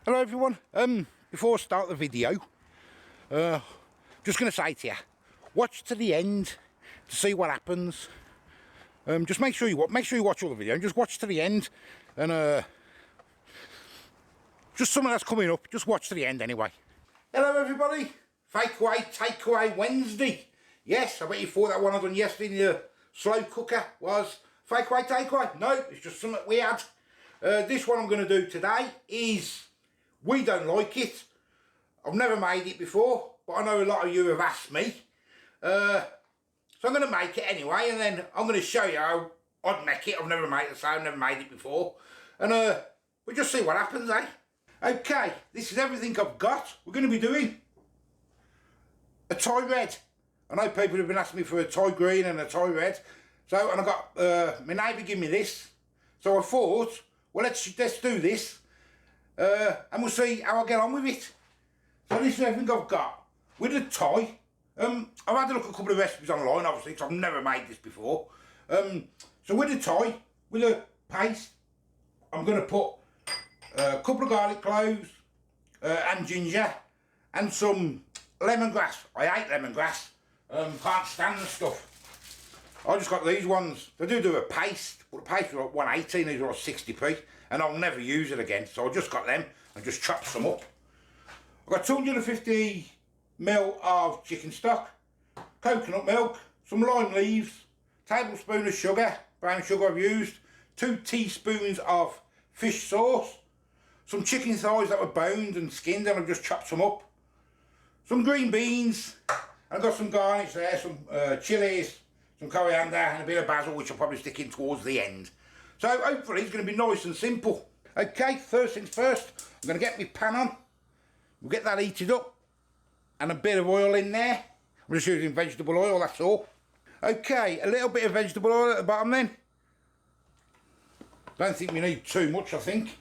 Hello everyone, before I start the video, just going to say to you, watch to the end to see what happens. Just make sure you watch all the video and just watch to the end, and just something that's coming up, just watch to the end anyway. Hello everybody, Fakeaway, Takeaway Wednesday. Yes, I bet you thought that one I done yesterday in the slow cooker was Fakeaway, Takeaway. No, it's just something we had. This one I'm going to do today is We Don't Like It. I've never made it before, but I know a lot of you have asked me. So I'm going to make it anyway, and then I'm going to show you how I'd make it. I've never made it, so I've never made it before. And we'll just see what happens, eh? Okay, this is everything I've got. We're going to be doing a Thai red. I know people have been asking me for a Thai green and a Thai red. So, and I got, my neighbour gave me this. So I thought, well, let's do this. And we'll see how I get on with it. So this is everything I've got. With the Thai, I've had a look at a couple of recipes online, obviously, because I've never made this before. So with the Thai, with the paste, I'm going to put a couple of garlic cloves and ginger and some lemongrass. I hate lemongrass. Can't stand the stuff. I just got these ones. They do a paste, but the paste was like 118, these are like 60p, and I'll never use it again, so I just got them and just chopped some up. I've got 250ml of chicken stock, coconut milk, some lime leaves, tablespoon of sugar, brown sugar I've used, 2 teaspoons of fish sauce, some chicken thighs that were boned and skinned and I've just chopped some up, some green beans, I've got some garnish there, some chilies, some coriander and a bit of basil, which I'll probably stick in towards the end. So hopefully it's going to be nice and simple. Okay, first things first, I'm going to get my pan on. We'll get that heated up and a bit of oil in there. I'm just using vegetable oil, that's all. Okay, a little bit of vegetable oil at the bottom then. Don't think we need too much, I think.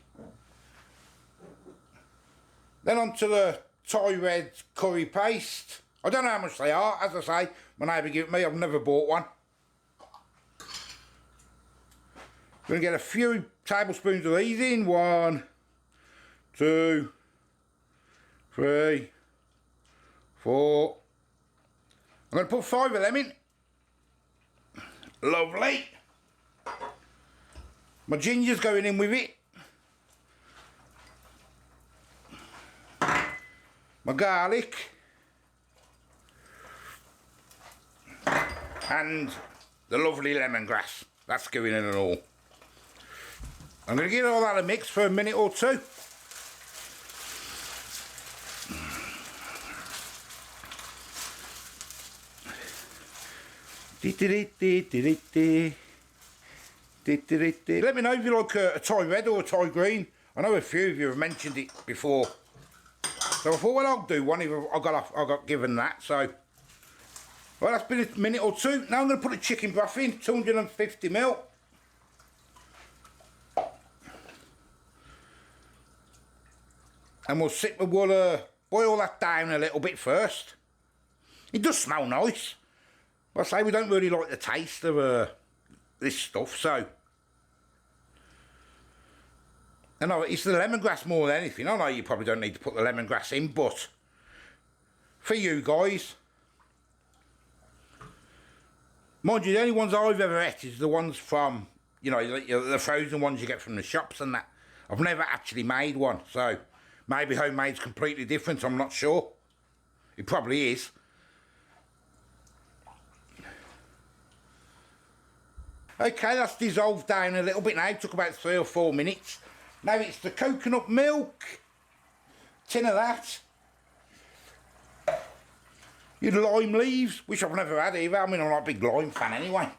Then onto the Thai red curry paste. I don't know how much they are, as I say, my neighbour gave it me, I've never bought one. I'm going to get a few tablespoons of these in. 1, 2, 3, 4. I'm going to put 5 of them in. Lovely. My ginger's going in with it. My garlic. And the lovely lemongrass. That's going in and all. I'm going to give all that a mix for a minute or two. Let me know if you like a Thai red or a Thai green. I know a few of you have mentioned it before. So I thought, well, I'll do one if I got given that. So, well, that's been a minute or two. Now I'm going to put the chicken broth in, 250ml. And we'll boil that down a little bit first. It does smell nice. But I say we don't really like the taste of this stuff, so. I know it's the lemongrass more than anything. I know you probably don't need to put the lemongrass in, but for you guys, mind you, the only ones I've ever had is the ones from, you know, the frozen ones you get from the shops and that. I've never actually made one, so maybe homemade's completely different, I'm not sure. It probably is. Okay, that's dissolved down a little bit now. It took about 3 or 4 minutes. Now it's the coconut milk. Tin of that. Your lime leaves, which I've never had either. I mean, I'm not a big lime fan anyway.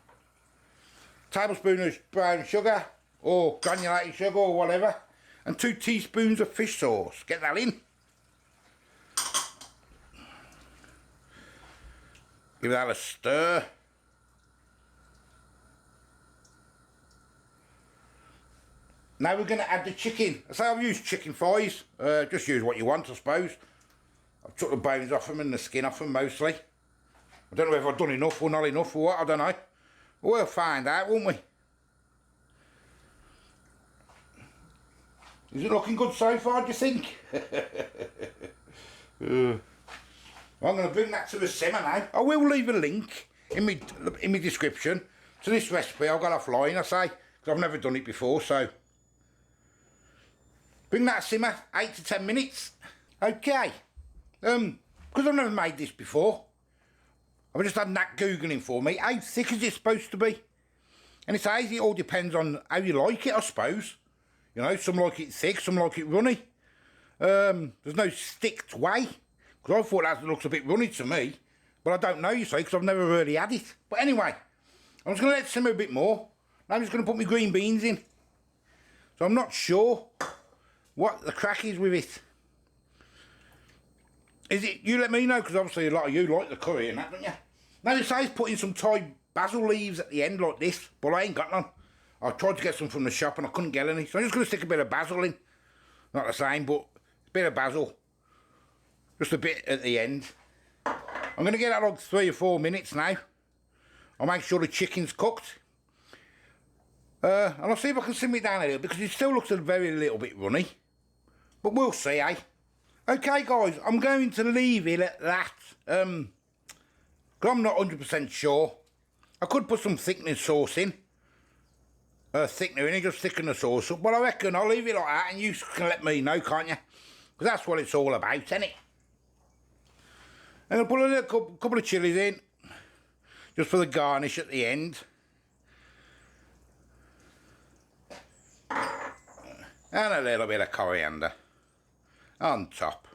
Tablespoon of brown sugar, or granulated sugar, or whatever. And 2 teaspoons of fish sauce. Get that in. Give that a stir. Now we're going to add the chicken. So I've used chicken thighs. Just use what you want, I suppose. I've took the bones off them and the skin off them mostly. I don't know if I've done enough or not enough or what, I don't know. We'll find out, won't we? Is it looking good so far, do you think? I'm going to bring that to a simmer now. I will leave a link in my description to this recipe I got offline, I say, because I've never done it before, so. Bring that simmer, 8 to 10 minutes. Okay. Because I've never made this before, I've just had Nat Googling for me. How thick is it supposed to be? And it says it all depends on how you like it, I suppose. You know, some like it thick, some like it runny. There's no sticked way. Because I thought that looks a bit runny to me. But I don't know, you see, because I've never really had it. But anyway, I'm just going to let it simmer a bit more. I'm just going to put my green beans in. So I'm not sure what the crack is with it. Is it, you let me know, because obviously a lot of you like the curry and that, don't you? Now it says put in some Thai basil leaves at the end like this, but I ain't got none. I tried to get some from the shop and I couldn't get any, so I'm just going to stick a bit of basil in. Not the same, but a bit of basil. Just a bit at the end. I'm going to get that like 3 or 4 minutes now. I'll make sure the chicken's cooked. And I'll see if I can simmer it down a little, because it still looks a very little bit runny. But we'll see, eh? Okay, guys, I'm going to leave it at that. Because I'm not 100% sure. I could put some thickening sauce in. Thickener in it, just thicken the sauce up. But I reckon I'll leave it like that, and you can let me know, can't you? Because that's what it's all about, isn't it? And I'll put a little couple of chillies in, just for the garnish at the end. And a little bit of coriander on top.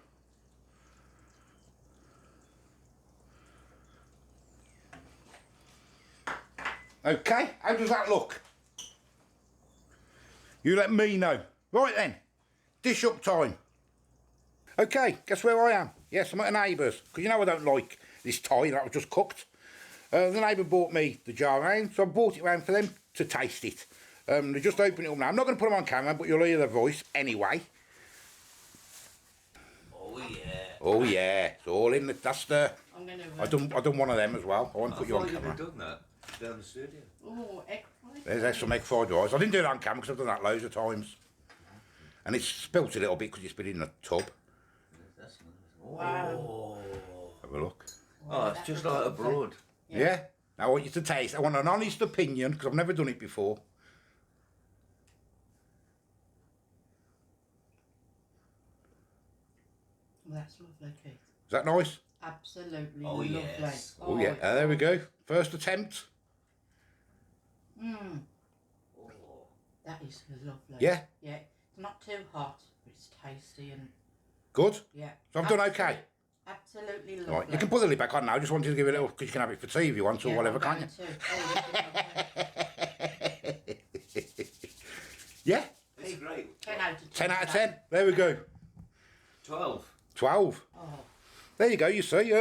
Okay, how does that look? You let me know. Right then, dish up time. Okay, guess where I am? Yes, I'm at a neighbour's, because you know I don't like this Thai that was just cooked. The neighbour bought me the jar round, so I brought it round for them to taste it. They just open it up now. I'm not going to put them on camera, but you'll hear their voice anyway. Oh yeah. Oh yeah, it's all in the. That's the. I'm gonna. I done one of them as well. I won't put you on camera. I've done that down the studio. Oh, egg fried. There's some egg fried rice. I didn't do it on camera because I've done that loads of times. And it's spilt a little bit because it's been in the tub. That's nice. Wow. Have a look. Oh, it's just like abroad. Yeah. Now I want you to taste. I want an honest opinion because I've never done it before. That's lovely, Keith. Is that nice? Absolutely Oh, lovely. yes. Oh yeah. There we go. First attempt. Mmm. Oh. That is lovely. Yeah. Yeah. It's not too hot, but it's tasty and Good. yeah. So I've done okay. Absolutely lovely. Right. You can put the lid back on now. I just wanted to give it a little because you can have it for tea if you want or whatever, can't you? Yeah. It's great. 10 out of 10. 10 out of 10. There we go. 12. 12. Oh. There you go. You see.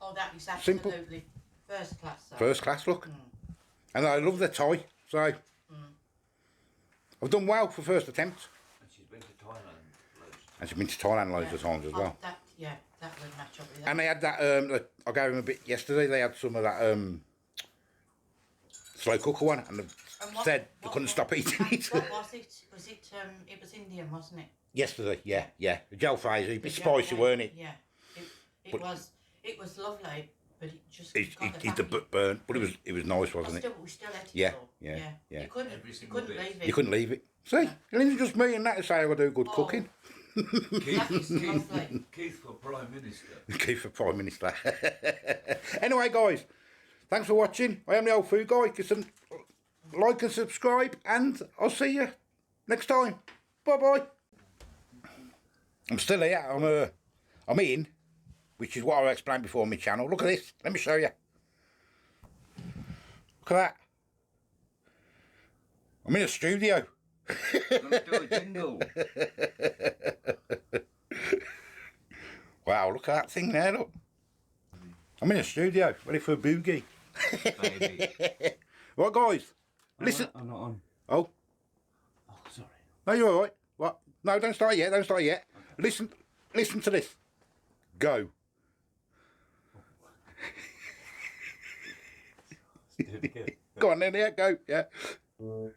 Oh, that is Simple. absolutely first class. Though. First class look. And I love the Thai. So I've done well for first attempt. And she's been to Thailand loads. And she's been to Thailand loads of times as Oh, well. that would match up with that. And they had that, I gave them a bit yesterday, they had some of that slow cooker one, and they said they couldn't stop eating it. What was it? It was Indian, wasn't it? Yesterday, yeah. The gel fries, a bit The spicy, gel weren't it? Yeah. But- It was lovely, but it just It got the the fact- butt burn, but it was nice, wasn't it? We still ate it. Yeah, though. yeah. You couldn't, Every you single couldn't bit. leave it. You couldn't leave it. See, it ain't just me and that to say I do good cooking. That is lovely. Keith for Prime Minister. Keith for Prime Minister. Anyway, guys, thanks for watching. I am the Old Food Guy. Give some like and subscribe, and I'll see you next time. Bye bye. I'm still here. I'm in, which is what I explained before on my channel. Look at this. Let me show you. Look at that. I'm in a studio. Let's do a jingle. Wow, look at that thing there, look. I'm in a studio, ready for a boogie. Baby. Right, guys, listen. I'm not on. Oh, Oh, sorry. no, you're all right. What? No, don't start yet, Okay. Listen to this. Go. Go on then, yeah, go, yeah. Whoa.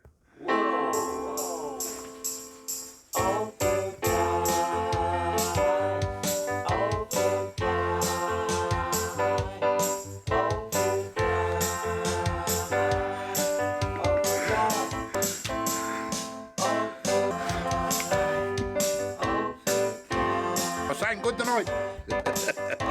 Good night.